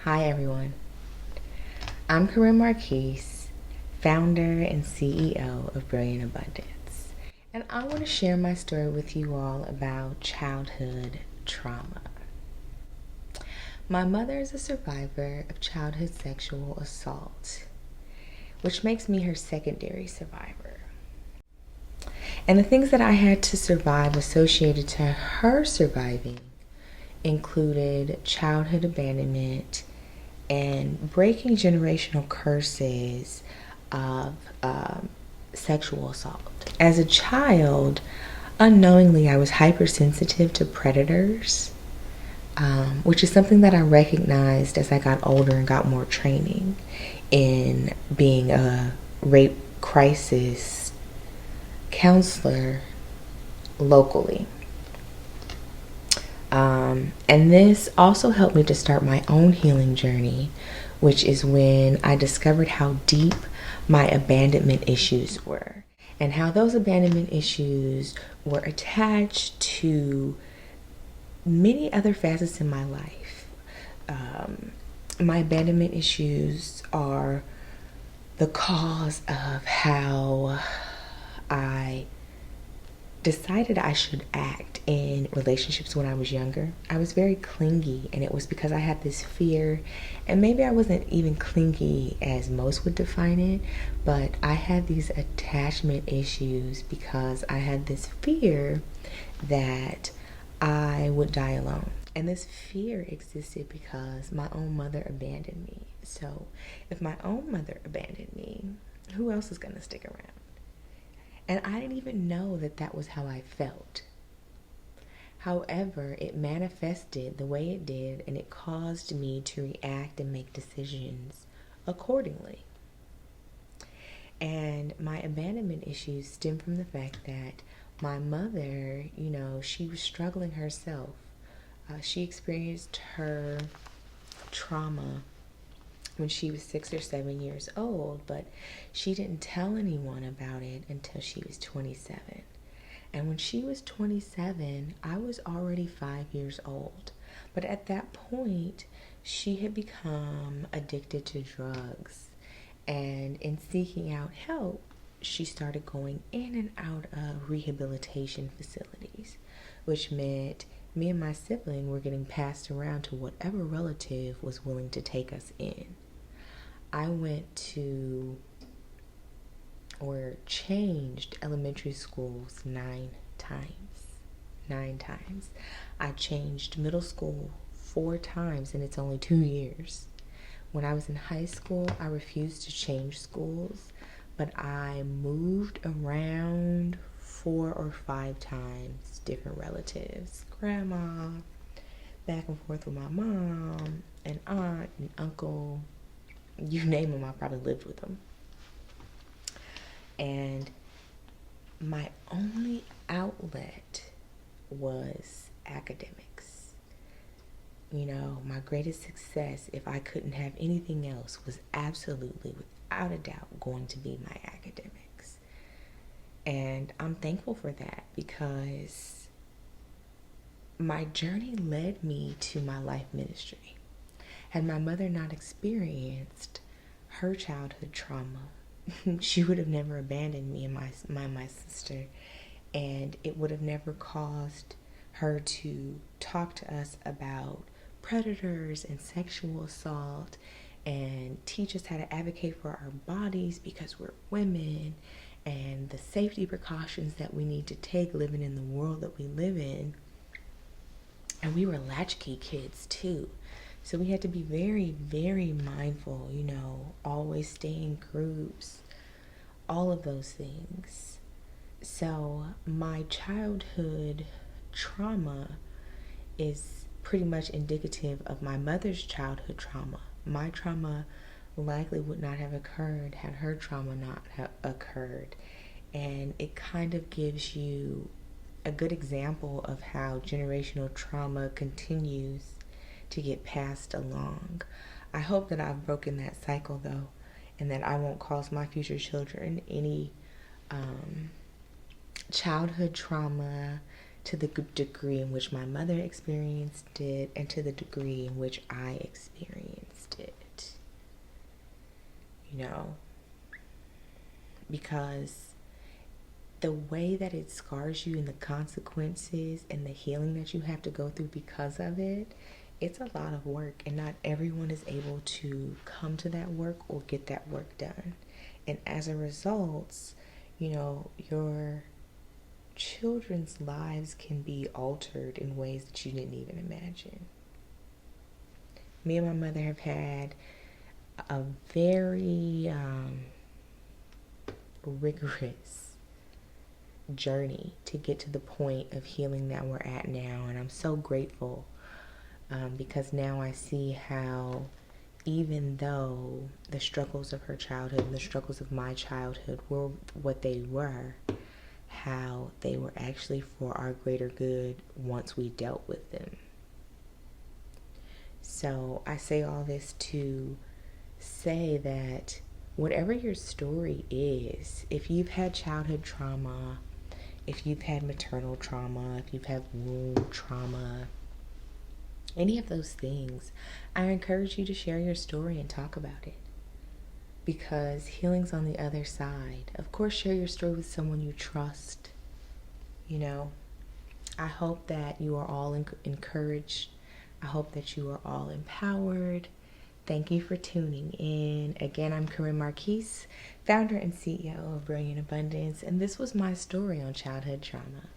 Hi everyone, I'm Corinne Marquise, founder and CEO of Brilliant Abundance, and I want to share my story with you all about childhood trauma. My mother is a survivor of childhood sexual assault, which makes me her secondary survivor. And the things that I had to survive associated to her surviving included childhood abandonment and breaking generational curses of sexual assault. As a child, unknowingly, I was hypersensitive to predators, which is something that I recognized as I got older and got more training in being a rape crisis counselor locally. And this also helped me to start my own healing journey, which is when I discovered how deep my abandonment issues were and how those abandonment issues were attached to many other facets in my life. My abandonment issues are the cause of how I decided I should act in relationships when I was younger. I was very clingy, and it was because I had this fear, and maybe I wasn't even clingy as most would define it, but I had these attachment issues because I had this fear that I would die alone. And this fear existed because my own mother abandoned me. So if my own mother abandoned me, who else is going to stick around? And I didn't even know that that was how I felt. However, it manifested the way it did, and it caused me to react and make decisions accordingly. And my abandonment issues stem from the fact that my mother, she was struggling herself. She experienced her trauma when she was 6 or 7 years old, but she didn't tell anyone about it until she was 27. And when she was 27, I was already 5 years old. But at that point, she had become addicted to drugs. And in seeking out help, she started going in and out of rehabilitation facilities, which meant me and my sibling were getting passed around to whatever relative was willing to take us in. I went to or changed elementary schools 9 times. 9 times. I changed middle school 4 times, and it's only 2 years. When I was in high school, I refused to change schools, but I moved around 4 or 5 times, different relatives, grandma, back and forth with my mom, and aunt, and uncle. You name them, I probably lived with them. And my only outlet was academics. My greatest success, if I couldn't have anything else, was absolutely, without a doubt, going to be my academics. And I'm thankful for that because my journey led me to my life ministry. Had my mother not experienced her childhood trauma, she would have never abandoned me and my sister, and it would have never caused her to talk to us about predators and sexual assault and teach us how to advocate for our bodies because we're women and the safety precautions that we need to take living in the world that we live in. And we were latchkey kids too. So we had to be very, very mindful, always stay in groups, all of those things. So my childhood trauma is pretty much indicative of my mother's childhood trauma. My trauma likely would not have occurred had her trauma not have occurred. And it kind of gives you a good example of how generational trauma continues to get passed along. I hope that I've broken that cycle though, and that I won't cause my future children any childhood trauma to the degree in which my mother experienced it and to the degree in which I experienced it, you know, because the way that it scars you and the consequences and the healing that you have to go through because of it, it's a lot of work, and not everyone is able to come to that work or get that work done. And as a result, you know, your children's lives can be altered in ways that you didn't even imagine. Me and my mother have had a very rigorous journey to get to the point of healing that we're at now, and I'm so grateful because now I see how, even though the struggles of her childhood and the struggles of my childhood were what they were, how they were actually for our greater good once we dealt with them. So I say all this to say that whatever your story is, if you've had childhood trauma, if you've had maternal trauma, if you've had womb trauma, any of those things, I encourage you to share your story and talk about it, because healing's on the other side. Of course, share your story with someone you trust. You know, I hope that you are all encouraged. I hope that you are all empowered. Thank you for tuning in. Again, I'm Corinne Marquise, founder and CEO of Brilliant Abundance, and this was my story on childhood trauma.